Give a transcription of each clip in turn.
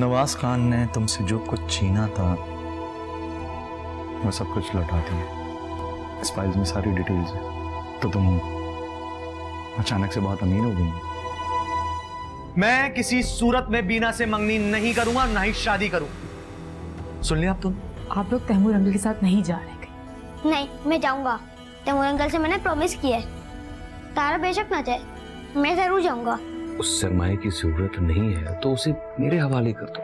नवाज खान ने तुमसे जो कुछ छीना था वो सब कुछ लौटा दिया। इस फाइल्स में सारी डिटेल्स है। तो तुम अचानक से बहुत अमीर हो गई। मैं किसी सूरत में बीना से मंगनी नहीं करूंगा, ना ही शादी करूं। सुन लिया तुम? आप लोग तैमूर अंकल के साथ नहीं जा रहे कहीं? नहीं, मैं जाऊंगा। तैमूर अंकल से मैंने प्रॉमिस किया है। तारा बेशक ना चाहे, मैं जरूर जाऊंगा। उस सरमाए की जरूरत नहीं है तो उसे मेरे हवाले कर दो,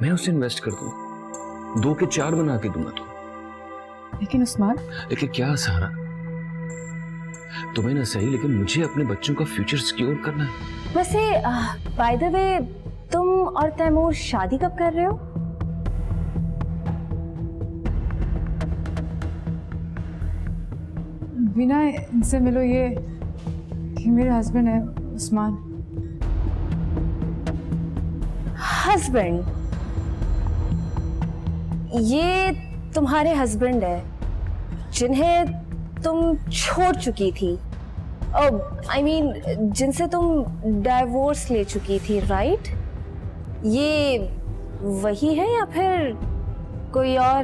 मैं उसे इन्वेस्ट कर दूं, 2 के 4 बना के दूंगा तो। लेकिन उस्मान, लेकिन क्या सारा, तुम्हें ना सही लेकिन मुझे अपने बच्चों का फ्यूचर सिक्योर करना है। वैसे बाय द वे, तुम और तैमूर शादी कब कर रहे हो? बिना इनसे मिलो, ये मेरे हस्बैंड है उस्मान। हस्बैंड? ये तुम्हारे हस्बैंड है जिन्हें तुम छोड़ चुकी थी, आई मीन जिनसे तुम डाइवोर्स ले चुकी थी, राइट? ये वही है या फिर कोई और?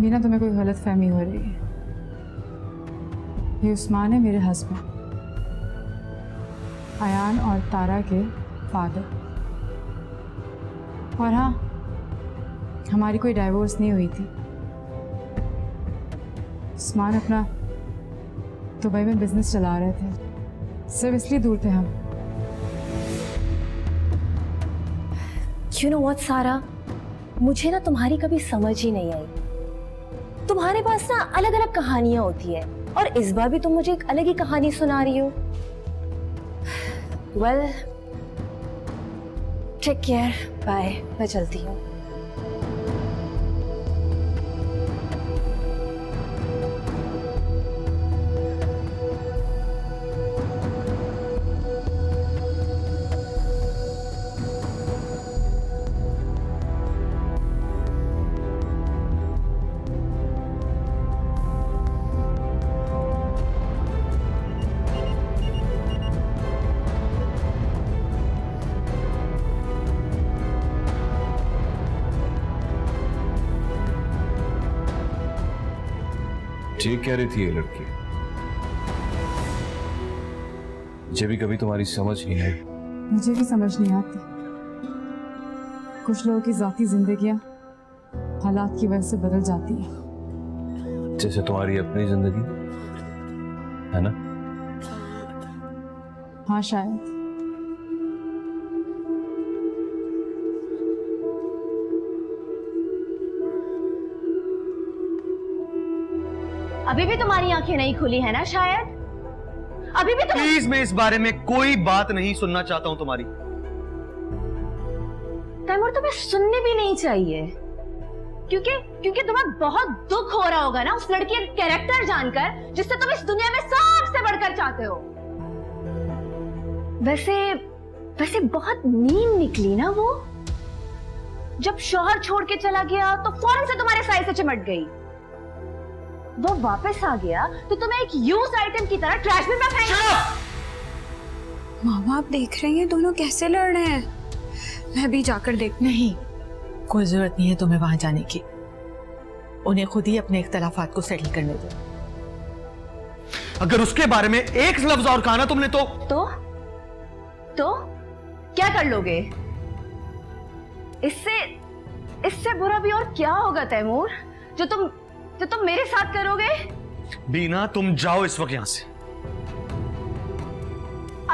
बिना तुम्हें कोई गलत फहमी हो रही है। ये उस्मान है, मेरे हस्बैंड, अयान और तारा के फादर। और हाँ, हमारी कोई डाइवोर्स नहीं हुई थी। उस्मान अपना दुबई में बिजनेस चला रहे थे, सिर्फ इसलिए दूर थे हम। You know what, सारा, मुझे ना तुम्हारी कभी समझ ही नहीं आई। तुम्हारे पास ना अलग अलग कहानियां होती है और इस बार भी तुम मुझे एक अलग ही कहानी सुना रही हो। वेल, टेक केयर, बाय, मैं चलती हूँ। ठीक कह रही थी ये लड़की, मुझे भी कभी तुम्हारी समझ नहीं आई। मुझे भी समझ नहीं आती। कुछ लोगों की जाती जिंदगियां हालात की वजह से बदल जाती है। जैसे तुम्हारी अपनी जिंदगी है ना। हाँ, शायद। अभी भी तुम्हारी आंखें नहीं खुली है ना शायद? अभी भी तुम... प्लीज, मैं इस बारे में कोई बात नहीं सुनना चाहता हूं तुम्हारी। तैमूर, तुम्हें सुनने भी नहीं चाहिए, क्योंकि तुम्हें बहुत दुख हो रहा होगा ना उस लड़की का कैरेक्टर जानकर, जिससे तुम इस दुनिया में सबसे बढ़कर चाहते हो। वैसे बहुत नीम निकली ना वो। जब शौहर छोड़ के चला गया तो फौरन से तुम्हारे साए से चिमट गई। वो वापस आ गया तो तुम्हें एक यूज्ड आइटम की तरह ट्रैश में फेंका। मामा, आप देख रही हैं दोनों कैसे लड़ रहे हैं? मैं भी जाकर देख। नहीं, कोई जरूरत नहीं है तुम्हें वहां जाने की। उन्हें खुद ही अपने इख्तलाफात को सेटल करने दो। अगर उसके बारे में एक लफ्ज और कहा ना तुमने तो क्या कर लोगे? इससे बुरा भी और क्या होगा तैमूर, जो तुम मेरे साथ करोगे? बीना, तुम जाओ इस वक्त यहां से।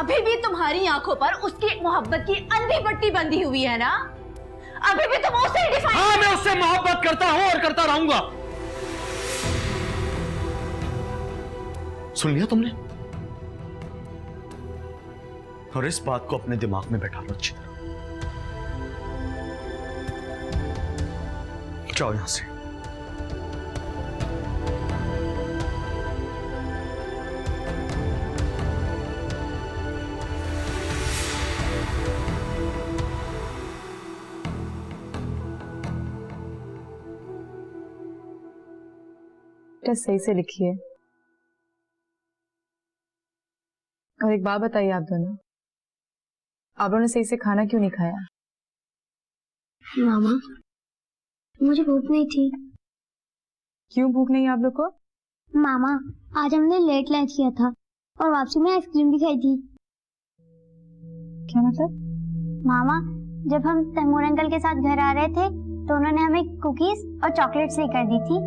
अभी भी तुम्हारी आंखों पर उसकी मोहब्बत की अंधी पट्टी बंधी हुई है ना? अभी भी तुम उसे डिफाइन... हाँ, मैं उससे मोहब्बत करता हूं और करता रहूंगा। सुन लिया तुमने? और इस बात को अपने दिमाग में बैठा लो अच्छी तरह। जाओ यहां से। सही से लिखिए। और एक बात बताइए आप दोनों, आप लोगों ने सही से खाना क्यों नहीं खाया? मामा, मुझे भूख नहीं थी। क्यों भूख नहीं है आप लोग को? मामा, आज हमने लेट लंच किया था और वापसी में आइसक्रीम भी खाई थी। क्या मतलब? मामा, जब हम तैमूर अंकल के साथ घर आ रहे थे तो उन्होंने हमें कुकीज और चॉकलेट्स लेकर दी थी।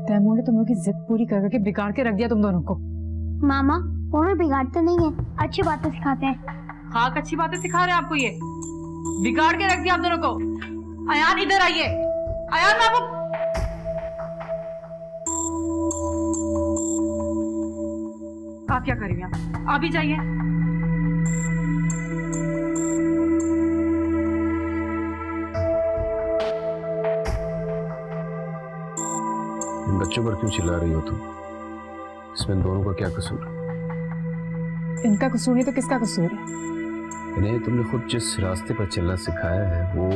तैमूर ने तुम लोग की जिद पूरी कर करके बिगाड़ के रख दिया तुम दोनों को। मामा, उन्होंने बिगाड़ते नहीं है, अच्छी बातें सिखाते हैं। हाँ, अच्छी बातें सिखा रहे हैं आपको, ये बिगाड़ के रख दिया आप दोनों को। अयान इधर आइए। अयान बाबू, आप क्या कर रही हैं? आप भी जाइए। इन बच्चों पर क्यों चिल्ला रही हो तुम? इसमें इन दोनों का क्या कसूर है? इनका कसूर नहीं तो किसका कसूर है? इन्हें तुमने खुद जिस रास्ते पर चलना सिखाया है वो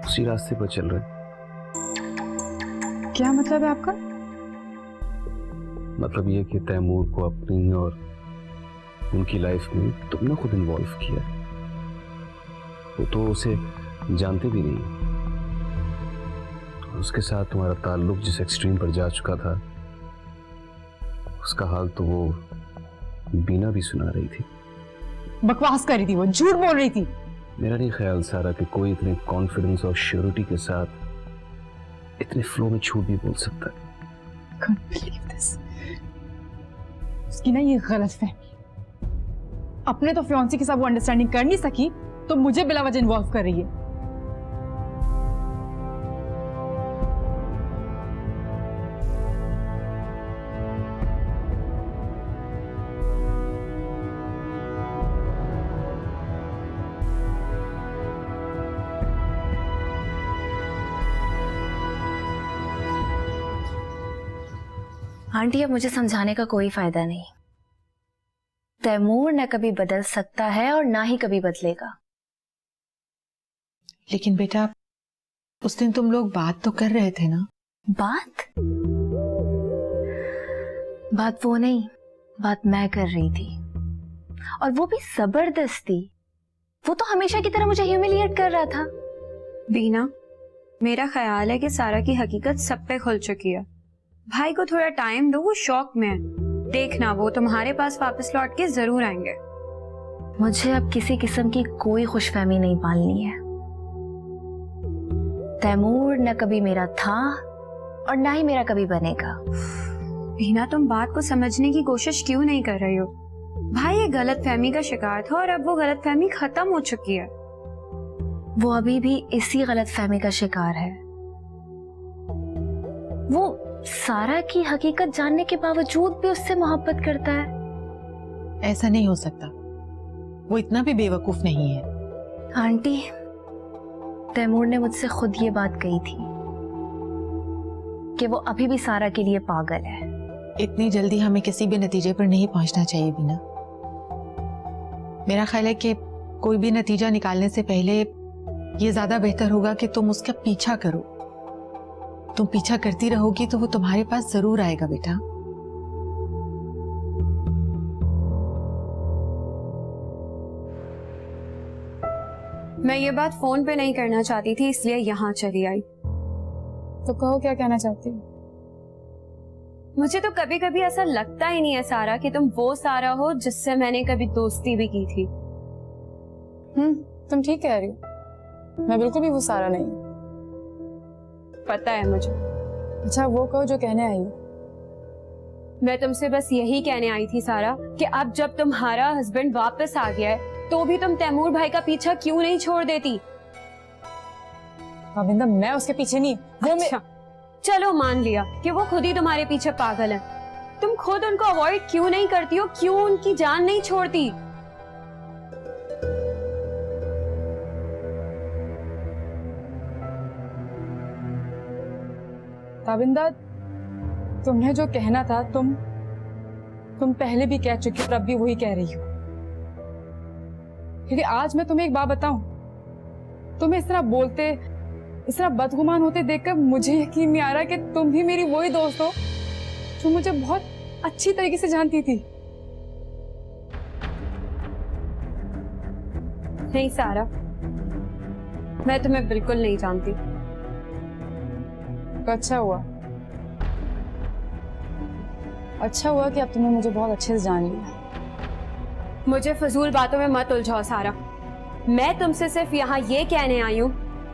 उसी रास्ते पर चल रहे हैं। क्या मतलब है आपका? मतलब ये कि तैमूर को अपनी और उनकी लाइफ में तुमने खुद इन्वॉल्व किया। वो तो उसे जानते भी नहीं। उसके साथ तुम्हारा ताल्लुक जिस एक्सट्रीम पर जा चुका था उसका हाल तो वो बीना भी सुना रही थी। बकवास कर रही थी वो, झूठ बोल रही थी। मेरा नहीं ख्याल सारा कि कोई इतने कॉन्फिडेंस और श्योरिटी के साथ इतने फ्लो में झूठ भी बोल सकता है। Can't believe this. उसकी ना ये गलतफहमी, अपने तो फियांसी के साथ वो अंडरस्टैंडिंग कर नहीं सकी तो मुझे बिला वजह इन्वॉल्व कर रही है। आंटी, अब मुझे समझाने का कोई फायदा नहीं। तैमूर न कभी बदल सकता है और ना ही कभी बदलेगा। लेकिन बेटा, उस दिन तुम लोग बात तो कर रहे थे ना? बात वो नहीं, बात मैं कर रही थी, और वो भी जबरदस्ती। वो तो हमेशा की तरह मुझे ह्यूमिलिएट कर रहा था। बीना, मेरा ख्याल है कि सारा की हकीकत सब पे खुल चुकी है। भाई को थोड़ा टाइम दो, वो शौक में है। देखना, वो तुम्हारे पास वापस लौट के जरूर आएंगे। मुझे अब किसी किस्म की कोई खुशफहमी नहीं पालनी है। तैमूर न कभी मेरा था और ना ही मेरा कभी बनेगा। बीना, तुम बात को समझने की कोशिश क्यों नहीं कर रही हो? भाई ये गलतफहमी का शिकार था और अब वो गलतफहमी खत्म हो चुकी है। वो अभी भी इसी गलतफहमी का शिकार है। वो सारा की हकीकत जानने के बावजूद भी उससे मोहब्बत करता है। ऐसा नहीं हो सकता, वो इतना भी बेवकूफ नहीं है। आंटी, तैमूर ने मुझसे खुद ये बात कही थी कि वो अभी भी सारा के लिए पागल है। इतनी जल्दी हमें किसी भी नतीजे पर नहीं पहुंचना चाहिए बीना। मेरा ख्याल है कि कोई भी नतीजा निकालने से पहले ये ज्यादा बेहतर होगा कि तुम उसका पीछा करो। तुम पीछा करती रहोगी तो वो तुम्हारे पास जरूर आएगा बेटा। मैं ये बात फोन पे नहीं करना चाहती थी, इसलिए यहाँ चली आई। तो कहो, क्या कहना चाहती हो? मुझे तो कभी कभी ऐसा लगता ही नहीं है सारा कि तुम वो सारा हो जिससे मैंने कभी दोस्ती भी की थी। तुम ठीक कह रही हो। मैं बिल्कुल भी वो सारा नहीं हूं। पता है मुझे। अच्छा, वो कहो जो कहने आई हो। मैं तुमसे बस यही कहने आई थी सारा कि अब जब तुम्हारा हस्बैंड वापस आ गया है तो भी तुम तैमूर भाई का पीछा क्यों नहीं छोड़ देती? अविंदा, मैं उसके पीछे नहीं, वो अच्छा, चलो मान लिया कि वो खुद ही तुम्हारे पीछे पागल है। तुम खुद उनको अवॉइड क्यों नहीं करती हो? क्यों उनकी जान नहीं छोड़ती? ताबिंदा, तुमने जो कहना था तुम पहले भी कह चुकी हो और अब भी वही कह रही हो। क्योंकि आज मैं तुम्हें एक बात बताऊं, तुम्हें इस तरह बोलते, इस तरह बदगुमान होते देखकर मुझे यकीन नहीं आ रहा कि तुम भी मेरी वही दोस्त हो जो मुझे बहुत अच्छी तरीके से जानती थी। नहीं सारा, मैं तुम्हें बिल्कुल नहीं जानती। तो अच्छा हुआ कि अब तुमने मुझे बहुत अच्छे से जान लिया। मुझे फजूल बातों में मत उलझाओ सारा। मैं तुमसे सिर्फ यहाँ ये कहने आई हूँ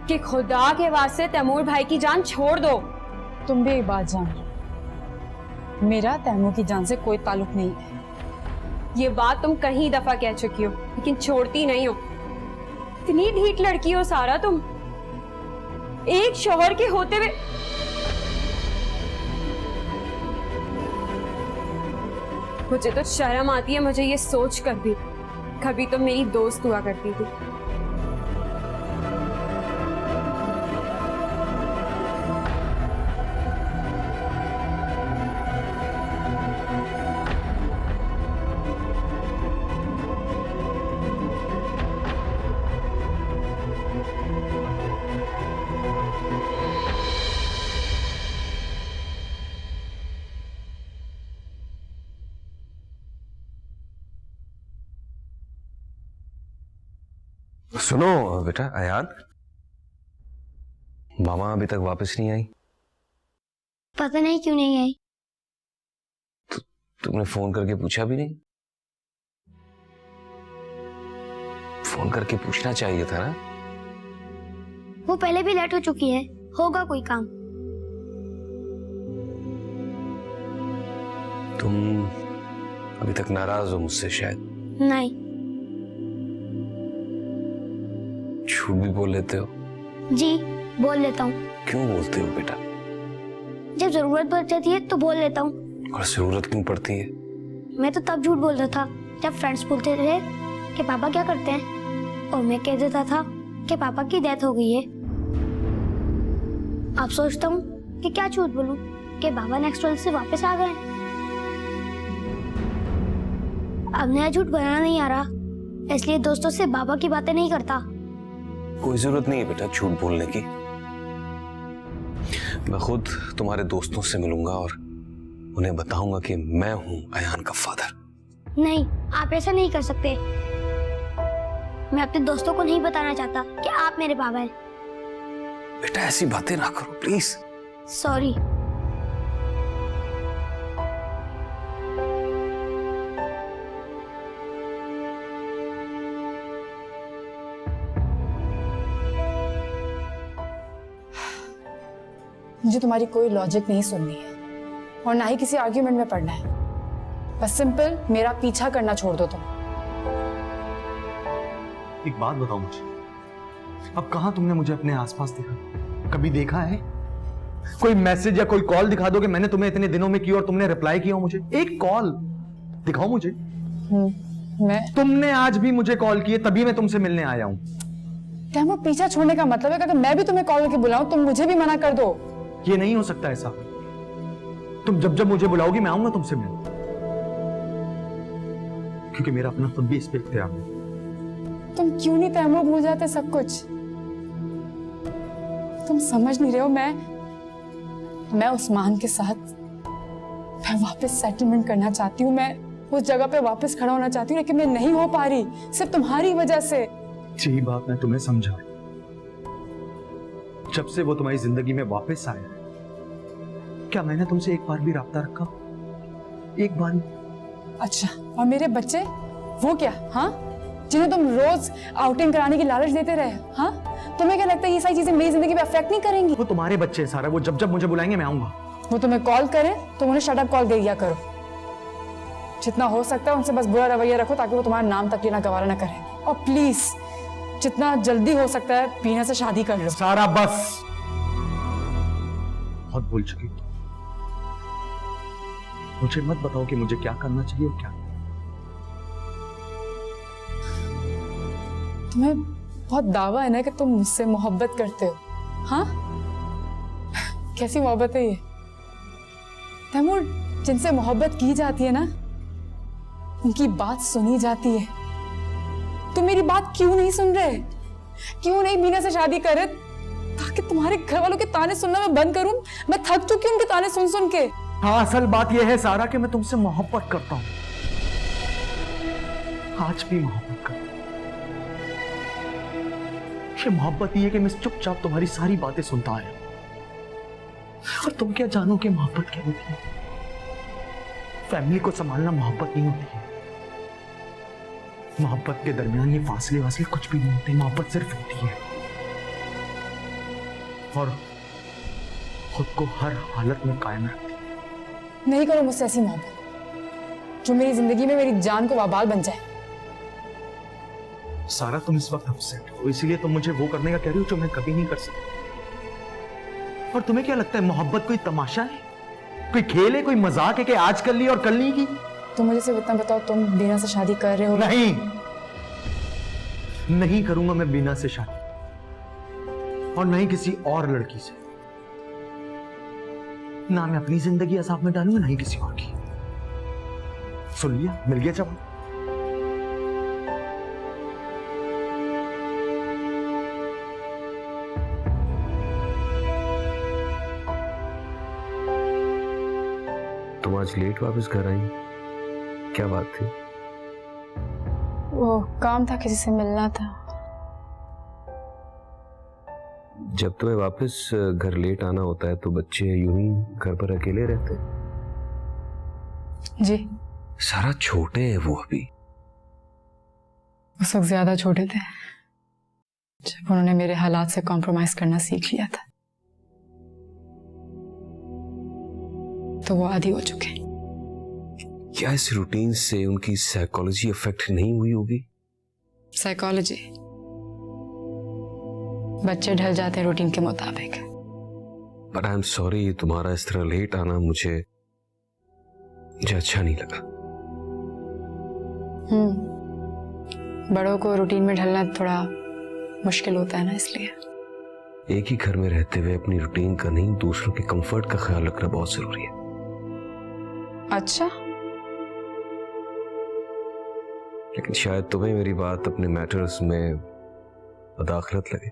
कि खुदा के वास्ते तैमूर भाई की जान छोड़ दो। तुम भी एक बात जान, मेरा तैमूर की जान से कोई ताल्लुक नहीं है। ये बात तुम कई दफा कह चुकी हो, लेकिन छोड़ती नहीं हो। इतनी ढीठ लड़की हो सारा तुम, एक शौहर के होते हुए। मुझे तो शर्म आती है मुझे ये सोच कर भी, कभी तो मेरी दोस्त हुआ करती थी। सुनो बेटा अयान, मामा अभी तक वापस नहीं आई। पता नहीं क्यों नहीं आई। तुमने फोन करके पूछा भी नहीं? फोन करके पूछना चाहिए था ना। वो पहले भी लेट हो चुकी है, होगा कोई काम। तुम अभी तक नाराज हो मुझसे शायद। नहीं। झूठ भी बोल लेते हो? जी बोल लेता हूँ। क्यों बोलते हो बेटा? जब जरूरत पड़ जाती है तो बोल लेता हूँ। और जरूरत क्यों पड़ती है? मैं तो तब झूठ बोलता था जब फ्रेंड्स बोलते थे कि पापा क्या करते हैं, और मैं कह देता था कि पापा की डेथ हो गई है। अब सोचता हूँ कि क्या झूठ बोलूं कि बाबा नेक्स्ट वर्ल्ड से वापस आ गए। अब नया झूठ बनाना नहीं आ रहा, इसलिए दोस्तों से बाबा की बातें नहीं करता। कोई जरूरत नहीं है बेटा झूठ बोलने की। मैं खुद तुम्हारे दोस्तों से मिलूंगा और उन्हें बताऊंगा कि मैं हूं अयान का फादर। नहीं, आप ऐसा नहीं कर सकते। मैं अपने दोस्तों को नहीं बताना चाहता कि आप मेरे बाबा हैं। बेटा ऐसी बातें ना करो प्लीज। सॉरी। मुझे तुम्हारी कोई लॉजिक नहीं सुननी है और ना ही किसी आर्ग्यूमेंट में पड़ना है। बस सिंपल मेरा पीछा करना छोड़ दो तुम। एक बात बताओ मुझे, अब कहां तुमने मुझे अपने आसपास देखा? कभी देखा है? कोई मैसेज या कोई कॉल दिखा दो कि मैंने तुम्हें इतने दिनों में की और तुमने रिप्लाई किया हो मुझे। एक कॉल दिखाओ मुझे। तुमने आज भी मुझे कॉल किए तभी मैं तुमसे मिलने आया हूं। क्या वो पीछा छोड़ने का मतलब है कि अगर मैं भी तुम्हें कॉल करके बुलाऊं तुम मुझे भी मना कर दो? ये नहीं हो सकता ऐसा। तुम जब जब मुझे बुलाओगी मैं आऊंगा तुमसे मिलने, क्योंकि मेरा अपना खुद भी इस पे इख्तियार है। तुम क्यों नहीं तैमूर भूल जाते सब कुछ? तुम समझ नहीं रहे हो। मैं उस्मान के साथ मैं वापस सेटलमेंट करना चाहती हूँ। मैं उस जगह पे वापस खड़ा होना चाहती हूँ, लेकिन मैं नहीं हो पा रही, सिर्फ तुम्हारी वजह से। यही बात मैं तुम्हें समझा। जब से वो तुम्हारी जिंदगी में वापस आया है, क्या मैंने तुमसे एक बार भी राब्ता रखा? एक बार भी? अच्छा, और मेरे बच्चे वो क्या? हाँ, जिन्हें तुम रोज आउटिंग कराने की लालच देते रहे। हाँ, तुम्हें क्या लगता है ये सारी चीजें मेरी जिंदगी पे अफेक्ट नहीं करेंगी? वो तुम्हारे बच्चे सारा, वो जब जब मुझे बुलाएंगे मैं आऊंगा। वो तुम्हें कॉल करें तो उन्हें शट अप कॉल दे दिया करो। जितना हो सकता है उनसे बस बुरा रवैया रखो ताकि वो तुम्हारा नाम तक लेना गवारा ना करें। और प्लीज जितना जल्दी हो सकता है बीना से शादी कर लो। सारा बस, बहुत भूल चुकी हो। मुझे मत बताओ कि मुझे क्या करना चाहिए और क्या। तुम्हें बहुत दावा है ना कि तुम मुझसे मोहब्बत करते हो। हाँ, कैसी मोहब्बत है ये? तैमूर, जिनसे मोहब्बत की जाती है ना उनकी बात सुनी जाती है। तुम मेरी बात क्यों नहीं सुन रहे? क्यों नहीं बीना से शादी करे ताकि तुम्हारे घर वालों के ताने सुनना मैं बंद करूं? मैं थक चुकी हूं उनके ताने सुन सुन के। हाँ, असल बात यह है सारा कि मैं तुमसे मोहब्बत करता हूं, आज भी मोहब्बत करता हूं। ये मोहब्बत ही है कि मैं चुपचाप तुम्हारी सारी बातें सुनता आया, और तुम क्या जानो कि मोहब्बत क्या होती है। फैमिली को संभालना मोहब्बत नहीं होती है। मोहब्बत के दरमियान ये फासले वासले कुछ भी नहीं होते। मोहब्बत सिर्फ होती है और खुद को हर हालत में कायम रखती। नहीं करो मुझसे ऐसी मोहब्बत जो मेरी जिंदगी में मेरी जान को वाबाल बन जाए। सारा, तुम इस वक्त अपसेट हो, इसीलिए तुम मुझे वो करने का कह रही हो जो मैं कभी नहीं कर सकता। और तुम्हें क्या लगता है मोहब्बत कोई तमाशा है, कोई खेल है, कोई मजाक है कि आज कर ली और कल नहीं की? तुम मुझे सिर्फ इतना बताओ, तुम बीना से शादी कर रहे हो? नहीं, नहीं करूंगा मैं बीना से शादी, और नहीं किसी और लड़की से। ना मैं अपनी जिंदगी अजाब में डालूंगा, ना ही किसी और की। सुन लिया, मिल गया जवाब। तुम आज लेट वापस घर आई, क्या बात थी? वो काम था, किसी से मिलना था। जब तुम्हें वापस घर लेट आना होता है तो बच्चे यूं ही घर पर अकेले रहते हैं? जी, सारा छोटे हैं वो अभी। उस वक्त ज्यादा छोटे थे जब उन्होंने मेरे हालात से कॉम्प्रोमाइज करना सीख लिया था, तो वो आदी हो चुके। क्या इस रूटीन से उनकी साइकोलॉजी अफेक्ट नहीं हुई होगी? साइकोलॉजी? बच्चे ढल जाते हैं रूटीन के मुताबिक। बट आई एम सॉरी, तुम्हारा इस तरह लेट आना मुझे अच्छा नहीं लगा। बड़ों को रूटीन में ढलना थोड़ा मुश्किल होता है ना, इसलिए। एक ही घर में रहते हुए अपनी रूटीन का नहीं, दूसरों के कंफर्ट का ख्याल रखना बहुत जरूरी है। अच्छा, लेकिन शायद तुम्हें मेरी बात अपने मैटर्स में अदाखलत लगे,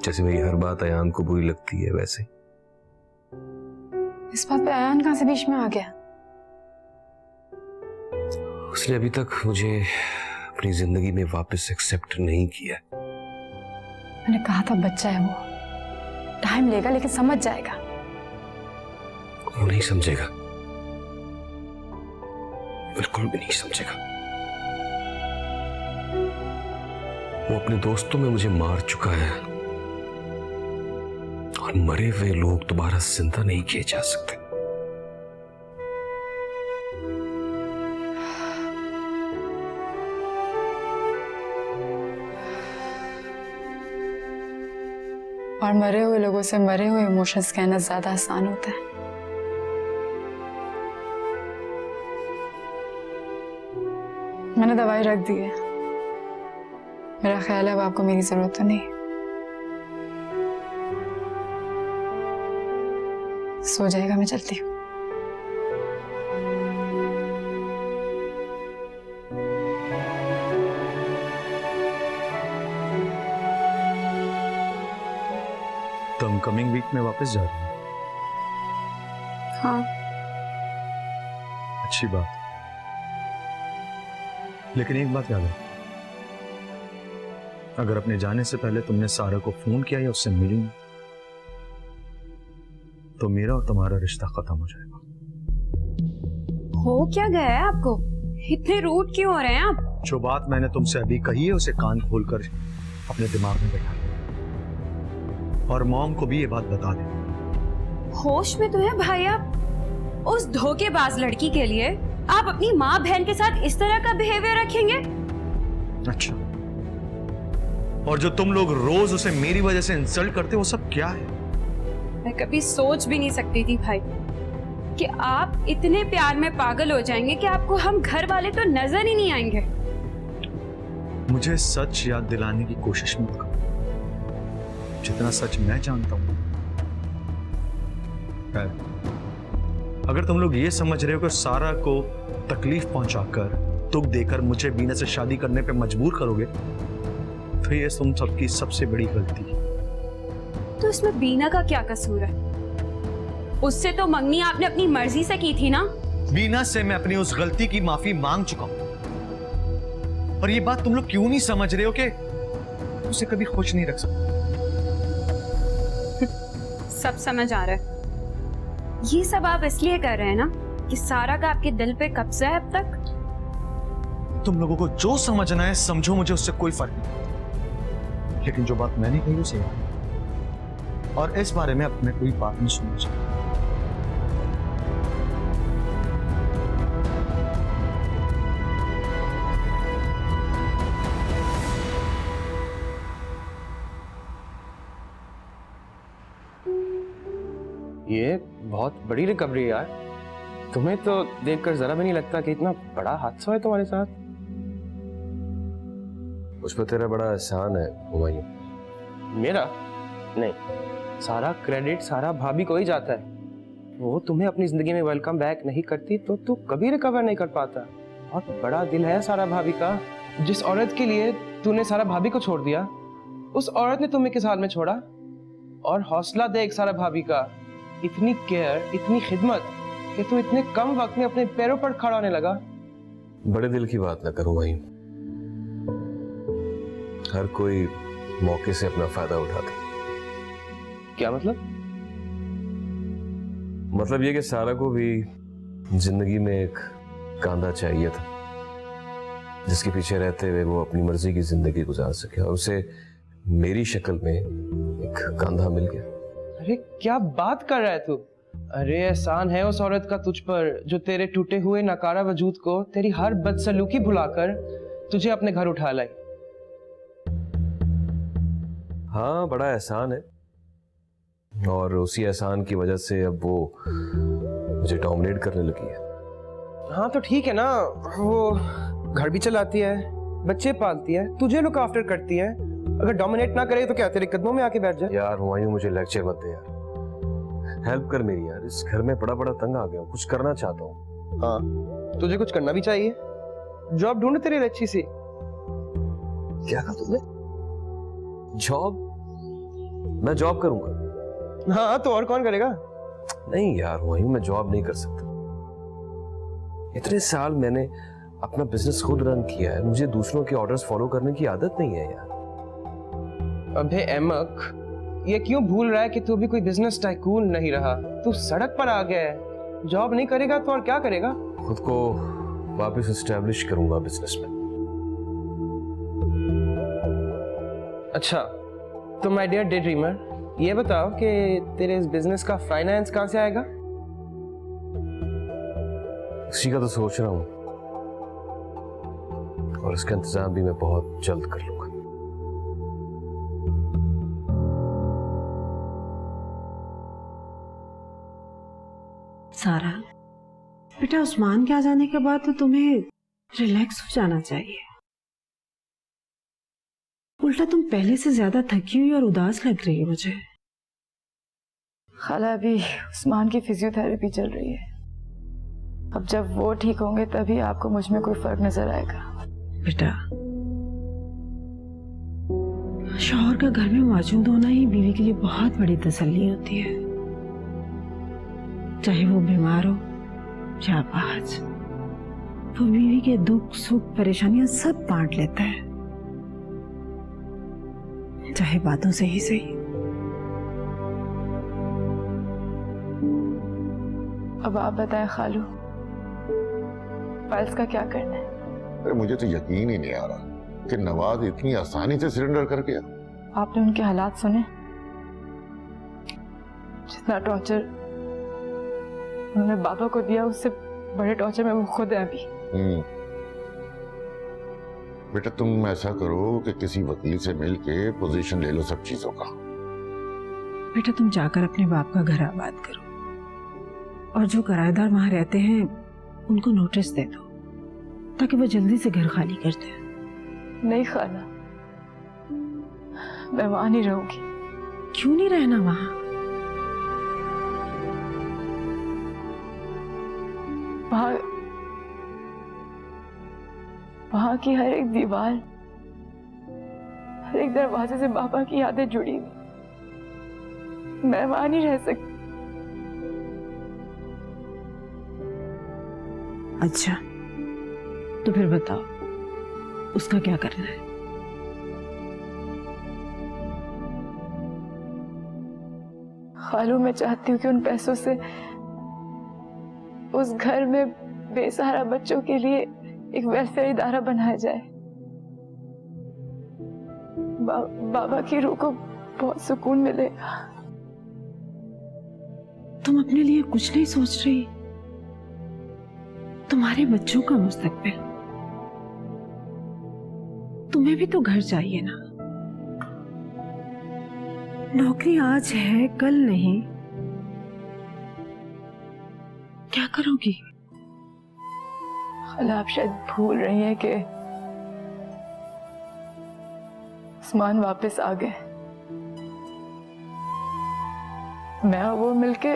जैसे मेरी हर बात अयान को बुरी लगती है वैसे। इस बात पे अयान कहां से बीच में आ गया? उसने अभी तक मुझे अपनी जिंदगी में वापस एक्सेप्ट नहीं किया। मैंने कहा था बच्चा है वो, टाइम लेगा लेकिन समझ जाएगा। वो नहीं समझेगा, बिल्कुल भी नहीं समझेगा। वो अपने दोस्तों में मुझे मार चुका है, और मरे हुए लोग दोबारा जिंदा नहीं किए जा सकते। और मरे हुए लोगों से मरे हुए इमोशंस कहना ज्यादा आसान होता है। मैंने दवाई रख दी है, मेरा ख्याल है अब आपको मेरी जरूरत तो नहीं। सो जाएगा, मैं चलती हूँ। तुम कमिंग वीक में वापस जा रही हो? हाँ। अच्छी बात, लेकिन एक बात याद है, अगर अपने जाने से पहले तुमने सारा को फोन किया या उससे मिली तो मेरा और तुम्हारा रिश्ता खत्म हो जाएगा। हो क्या गया है आपको? इतने रूड क्यों हो रहे हैं आप? जो बात मैंने तुमसे अभी कही है उसे कान खोलकर अपने दिमाग में बैठा, और मॉम को भी ये बात बता दे। होश में तो है भाई आप? उस धोखेबाज लड़की के लिए आप अपनी माँ बहन के साथ इस तरह का बिहेवियर रखेंगे? अच्छा, और जो तुम लोग रोज उसे मेरी वजह से इंसल्ट करते हो वो सब क्या है? मैं कभी सोच भी नहीं सकती थी भाई कि आप इतने प्यार में पागल हो जाएंगे कि आपको हम घर वाले तो नजर ही नहीं आएंगे। मुझे सच याद दिलाने की कोशिश मत करो, जितना सच मैं जानता हूं। अगर तुम लोग ये समझ रहे हो कि सारा को तकलीफ पहुंचाकर, दुख देकर मुझे बीना से शादी करने पे मजबूर करोगे, तो ये तुम सबकी सबसे बड़ी गलती है। तो इसमें बीना का क्या कसूर है? उससे तो मंगनी आपने अपनी मर्जी से की थी ना। बीना से मैं अपनी उस गलती की माफी मांग चुका हूं, और ये बात तुम लोग क्यों नहीं समझ रहे हो कि उसे कभी खुश नहीं रख सकता। सब समझ आ रहा है। ये सब आप इसलिए कर रहे हैं ना कि सारा का आपके दिल पे कब्जा है अब तक। तुम लोगों को जो समझना है समझो, मुझे उससे कोई फर्क नहीं, लेकिन जो बात मैंने कही उसे याद, और इस बारे में अपने कोई बात नहीं सुननी चाहिए। ये बहुत बड़ी रिकवरी है यार। तुम्हें तो देखकर जरा भी नहीं लगता कि इतना बड़ा हादसा है तुम्हारे साथ। उस पर तेरा बड़ा एहसान है हुमायूं। मेरा नहीं, सारा क्रेडिट सारा भाभी को ही जाता है। वो तुम्हें अपनी जिंदगी में वेलकम बैक नहीं करती तो तू कभी रिकवर नहीं कर पाता। बहुत बड़ा दिल है सारा भाभी का। जिस औरत के लिए तूने सारा भाभी को छोड़ दिया, उस औरत ने तुम्हें किस हाल में छोड़ा। और हौसला देख सारा भाभी का, इतनी केयर, इतनी खिदमत कि तू इतने कम वक्त में अपने पैरों पर खड़ा होने लगा। बड़े दिल की बात ना करो हुमायूं। हर कोई मौके से अपना फायदा उठाता। क्या मतलब? मतलब ये कि सारा को भी जिंदगी में एक कांधा चाहिए था, जिसके पीछे रहते हुए वो अपनी मर्जी की जिंदगी गुजार सके, और उसे मेरी शक्ल में एक कांधा मिल गया। अरे क्या बात कर रहा है तू? अरे एहसान है उस औरत का तुझ पर जो तेरे टूटे हुए नकारा वजूद को, तेरी हर बदसलूकी भुलाकर तुझे अपने घर उठा लाई। हाँ, बड़ा एहसान है, और उसी एहसान की वजह से अब वो मुझे डोमिनेट करने लगी है। हाँ तो ठीक है ना, वो घर भी चलाती है, बच्चे पालती है, तुझे लुक आफ्टर करती है। अगर डोमिनेट ना करे तो क्या तेरे कदमों में आके बैठ जाए? यार हुमायूं, मुझे लेक्चर मत दे यार, हेल्प कर मेरी यार। इस घर में बड़ा तंग आ गया हूँ, कुछ करना चाहता हूँ। हाँ तुझे कुछ करना भी चाहिए। जॉब ढूंढ तेरी अच्छी सी। क्या कहा तुमने? जॉब? मैं जॉब करूंगा? हाँ तो और कौन करेगा? नहीं यार हुमायूं, मैं जॉब नहीं कर सकता। इतने साल मैंने अपना बिजनेस खुद रन किया है, मुझे दूसरों के ऑर्डर्स फॉलो करने की आदत नहीं है यार। अबे अहमक, ये क्यों भूल रहा है कि तू भी कोई बिजनेस टाइकून नहीं रहा। तू सड़क पर आ गया है। जॉब नहीं करेगा तो और क्या करेगा? खुद को वापस एस्टेब्लिश करूंगा बिजनेस में। अच्छा तो माय डियर डे ड्रीमर, ये बताओ कि तेरे इस बिजनेस का फाइनेंस कहां से आएगा? इसी का तो सोच रहा हूं, और इसका इंतजाम भी मैं बहुत जल्द कर लूंगा। सारा बेटा, उस्मान के आ जाने के बाद तो तुम्हें रिलैक्स हो जाना चाहिए। उल्टा तुम पहले से ज्यादा थकी हुई और उदास लग रही है मुझे। खाला अभी उस्मान की फिजियोथेरेपी चल रही है। अब जब वो ठीक होंगे तभी आपको मुझ में कोई फर्क नजर आएगा। बेटा, शौहर का घर में मौजूद होना ही बीवी के लिए बहुत बड़ी तसल्ली होती है। चाहे वो बीमार हो या अपाहज, वो बीवी के दुख सुख परेशानियां सब बांट लेता है, चाहे बातों से ही सही। अब आप बताएं खालू, फाइल्स का क्या करना है? अरे मुझे तो यकीन ही नहीं आ रहा कि नवाज इतनी आसानी से सरेंडर कर गया। आपने उनके हालात सुने? जितना टॉर्चर उन्होंने बाबा को दिया, उससे बड़े टॉर्चर में वो खुद है अभी। बेटा तुम ऐसा करो कि किसी वकील से मिलके पोजीशन ले लो सब चीजों का। बेटा तुम जाकर अपने बाप का घर आबाद करो, और जो किराएदार वहां रहते हैं उनको नोटिस दे दो ताकि वो जल्दी से घर खाली कर दें। नहीं खाला, मैं वहां नहीं रहूंगी। क्यों नहीं रहना वहां? वहां की हर एक दीवार, हर एक दरवाजे से बाबा की यादें जुड़ी हुई। मैं वहां नहीं रह सकती। अच्छा तो फिर बताओ उसका क्या करना है? खालू, मैं चाहती हूँ कि उन पैसों से उस घर में बेसहारा बच्चों के लिए एक वेलफेयर इदारा बनाया जाए। बाबा की रूह को बहुत सुकून मिलेगा। तुम अपने लिए कुछ नहीं सोच रही? तुम्हारे बच्चों का मुस्तकबिल, तुम्हें भी तो घर चाहिए ना। नौकरी आज है कल नहीं, क्या करोगी? खाला, आप शायद भूल रही हैं कि उस्मान वापस आ गए। मैं और वो मिलके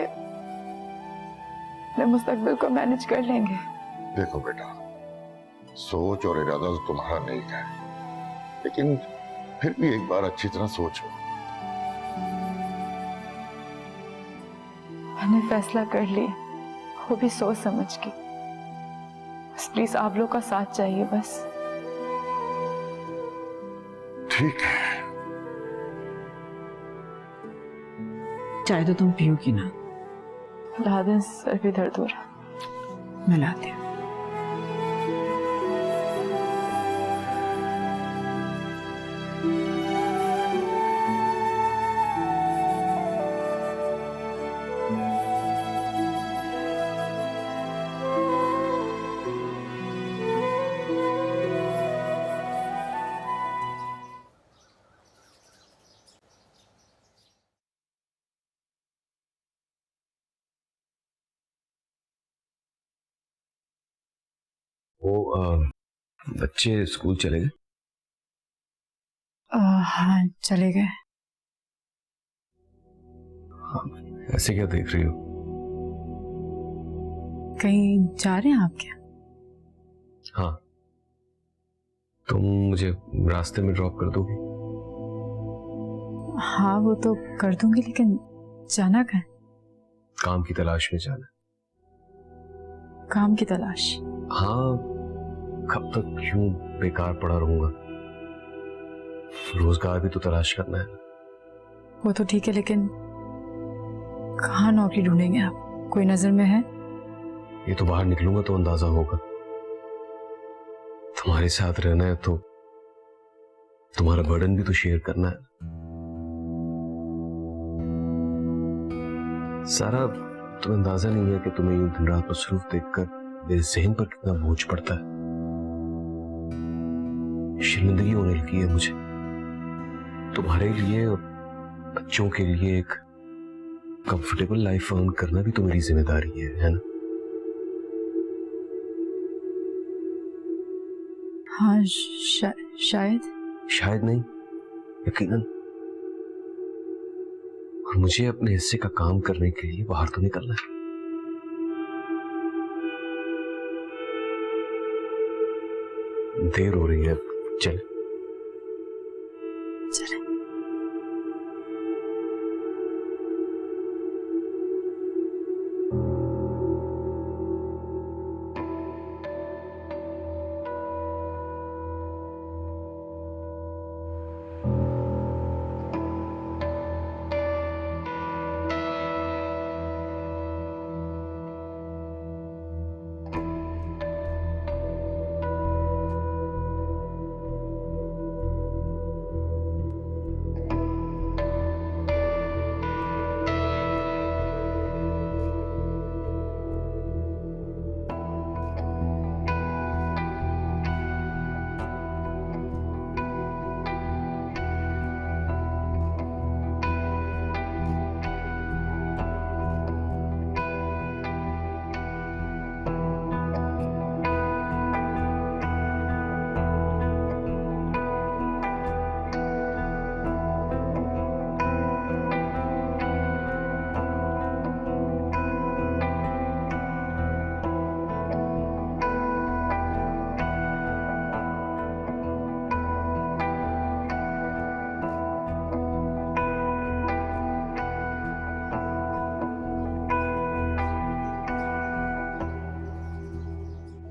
अपने मुस्तकबिल को मैनेज कर लेंगे। देखो बेटा, सोच और इरादा तो तुम्हारा नहीं है, लेकिन फिर भी एक बार अच्छी तरह सोचो। मैंने फैसला कर लिया, वो भी सोच समझ के। बस प्लीज आप लोग का साथ चाहिए बस। ठीक है, चाय तो तुम पियोगी ना? ला दें, सर भी दर्द हो रहा। मैं लाती हूँ। वो बच्चे स्कूल चले गए? हाँ, चले गए। ऐसे क्या देख रही हो? कहीं जा रहे हैं आप क्या? हाँ, तुम मुझे रास्ते में ड्रॉप कर दोगी? हाँ, वो तो कर दूंगी, लेकिन जाना कहाँ? काम की तलाश में जाना। काम की तलाश? हाँ, कब तक यूं बेकार पड़ा रहूंगा? रोजगार भी तो तलाश करना है। वो तो ठीक है, लेकिन कहाँ नौकरी ढूंढेंगे आप? कोई नजर में है? ये तो बाहर निकलूंगा तो अंदाजा होगा। तुम्हारे साथ रहना है तो तुम्हारा बर्डन भी तो शेयर करना है। सारा, तुम्हें अंदाजा नहीं है कि तुम्हें यूं दिन रात मसरूफ देखकर मेरे जहन पर कितना बोझ पड़ता है। शर्मिंदगी होने लगी है मुझे। तुम्हारे लिए और बच्चों के लिए एक कंफर्टेबल लाइफ अर्न करना भी तो मेरी जिम्मेदारी है ना? हाँ, शायद। शायद नहीं, यकीनन। और मुझे अपने हिस्से का काम करने के लिए बाहर तो निकलना है। देर हो रही है, चल। चले।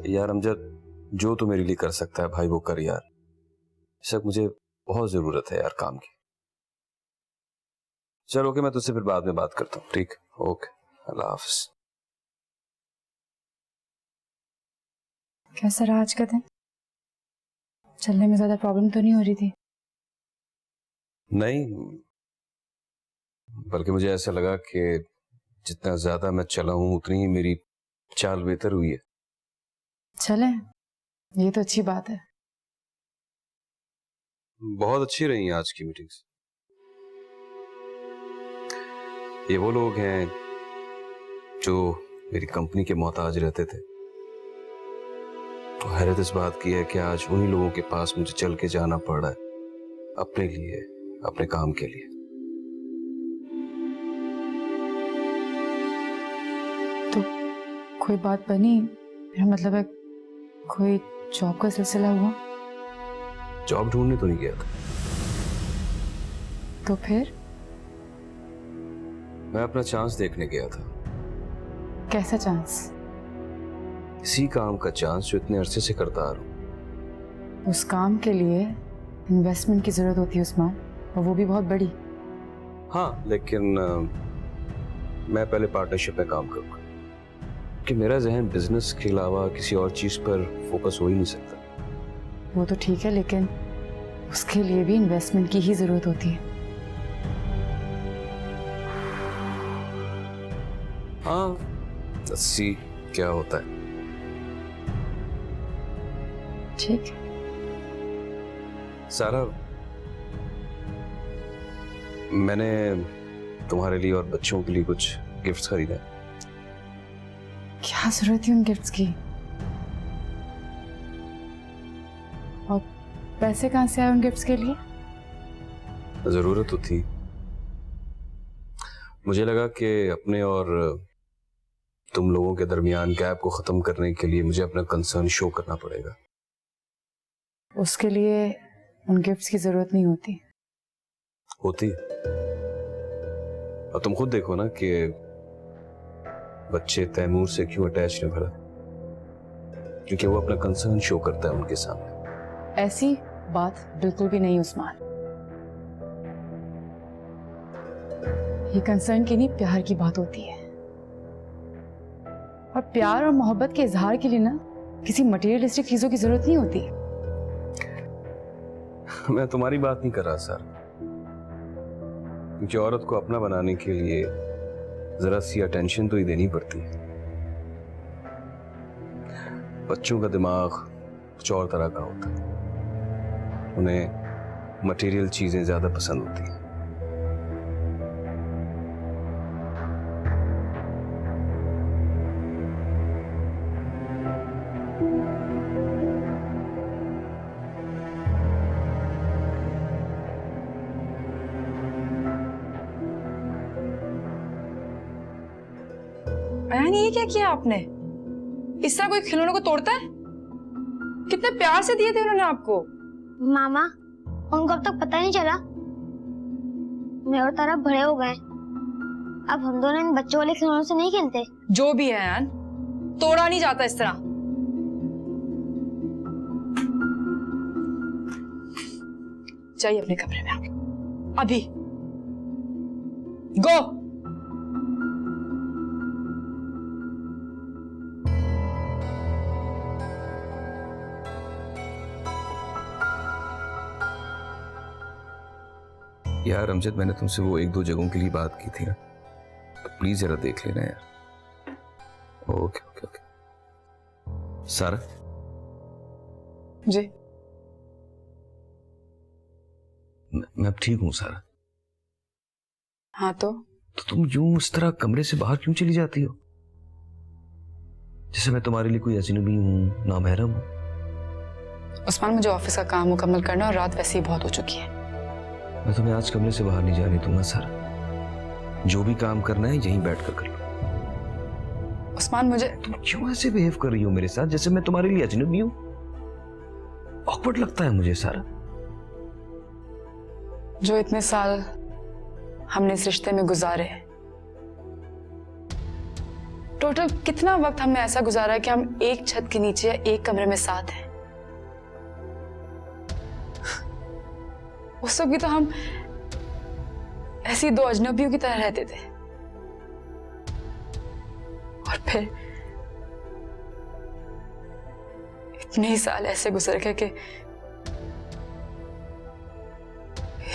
यार अमजद, जो तू मेरे लिए कर सकता है भाई वो कर यार। इस वक्त मुझे बहुत जरूरत है यार काम की। चल ओके, मैं तुझसे फिर बाद में बात करता हूँ, ठीक? ओके, अल्लाह हाफिज। कैसा रहा आज का दिन? चलने में ज्यादा प्रॉब्लम तो नहीं हो रही थी? नहीं, बल्कि मुझे ऐसा लगा कि जितना ज्यादा मैं चला हूं उतनी ही मेरी चाल बेहतर हुई है। चले, ये तो अच्छी बात है। बहुत अच्छी रही आज की मीटिंग्स। ये वो लोग हैं जो मेरी कंपनी के मोहताज रहते थे। तो हैरत इस बात की है कि आज उन्हीं लोगों के पास मुझे चल के जाना पड़ रहा है अपने लिए, अपने काम के लिए। तो कोई बात बनी? मेरा मतलब है कोई जॉब का सिलसिला हुआ? जॉब ढूंढने तो नहीं गया था, तो फिर? मैं अपना चांस देखने गया था। कैसा चांस? इसी काम का चांस जो इतने अरसे से करता आ रहा हूं। उस काम के लिए इन्वेस्टमेंट की जरूरत होती है उस्मान, और वो भी बहुत बड़ी। हाँ, लेकिन मैं पहले पार्टनरशिप में काम करूंगा कि मेरा जहन बिजनेस के अलावा किसी और चीज पर फोकस हो ही नहीं सकता। वो तो ठीक है, लेकिन उसके लिए भी इन्वेस्टमेंट की ही जरूरत होती है। हाँ, लेट्स सी क्या होता है। ठीक। सारा, मैंने तुम्हारे लिए और बच्चों के लिए कुछ गिफ्ट्स खरीदे हैं। क्या जरूरत थी उन गिफ्ट्स की? और पैसे कहां से आए उन गिफ्ट्स के लिए? जरूरत तो थी। मुझे लगा कि अपने और तुम लोगों के दरमियान गैप को खत्म करने के लिए मुझे अपना कंसर्न शो करना पड़ेगा। उसके लिए उन गिफ्ट्स की जरूरत नहीं होती। होती। और तुम खुद देखो ना कि बच्चे तैमूर से क्यों अटैच नहीं भरा, क्योंकि वो अपना कंसर्न शो करता है उनके सामने। ऐसी बात बिल्कुल भी नहीं उस्मान। ये कंसर्न की नहीं, प्यार की बात होती है। और प्यार और मोहब्बत के इजहार के लिए ना किसी मटेरियलिस्टिक चीजों की जरूरत नहीं होती। मैं तुम्हारी बात नहीं कर रहा सर, क्योंकि औरत को अपना बनाने के लिए जरा सी अटेंशन तो ही देनी पड़ती है। बच्चों का दिमाग कुछ और तरह का होता है, उन्हें मटेरियल चीजें ज्यादा पसंद होती हैं। अयान, ये क्या किया आपने? इस तरह कोई खिलौनों को तोड़ता है? कितने प्यार से दिए थे उन्होंने आपको। मामा, उनको अब तक पता नहीं चला। मैं और तारा बड़े हो गए, अब हम दोनों इन बच्चों वाले खिलौनों से नहीं खेलते। जो भी है अयान, तोड़ा नहीं जाता इस तरह। जाइए अपने कमरे में आप, अभी गो। यार अमजद, मैंने तुमसे वो 1-2 जगहों के लिए बात की थी ना, तो प्लीज जरा देख लेना यार। Okay okay okay. सारा जी, मैं अब ठीक हूँ सारा। हाँ तो तुम यूं उस तरह कमरे से बाहर क्यों चली जाती हो, जैसे मैं तुम्हारे लिए कोई अजनबी हूँ, नामहरम हूँ? उस्मान, मुझे ऑफिस का काम मुकम्मल करना और रात वैसे ही बहुत हो चुकी है। मैं तुम्हें आज कमरे से बाहर नहीं जाने दूंगा सारा। जो भी काम करना है यहीं बैठ कर कर लो। उस्मान, मुझे तुम क्यों ऐसे बिहेव कर रही हो मेरे साथ, जैसे मैं तुम्हारे लिए अजनबी हूँ? ऑकवर्ड लगता है मुझे सारा। जो इतने साल हमने इस रिश्ते में गुजारे, टोटल कितना वक्त हमने ऐसा गुजारा है कि हम एक छत के नीचे एक कमरे में साथ हैं। उस वक्त भी तो हम ऐसी दो अजनबियों की तरह रहते थे, और फिर इतने ही साल ऐसे गुजर गए कि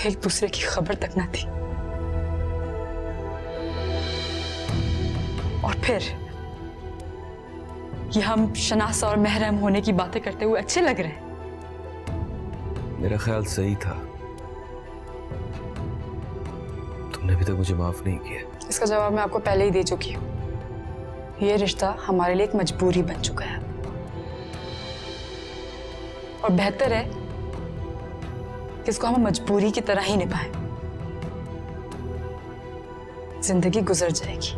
एक दूसरे की खबर तक ना थी। और फिर ये हम शनासा और महरम होने की बातें करते हुए अच्छे लग रहे हैं। मेरा ख्याल सही था, तुमने अभी तक मुझे माफ नहीं किया। इसका जवाब मैं आपको पहले ही दे चुकी हूँ। ये रिश्ता हमारे लिए एक मजबूरी बन चुका है, और बेहतर है कि इसको हम मजबूरी की तरह ही निभाएं। जिंदगी गुजर जाएगी,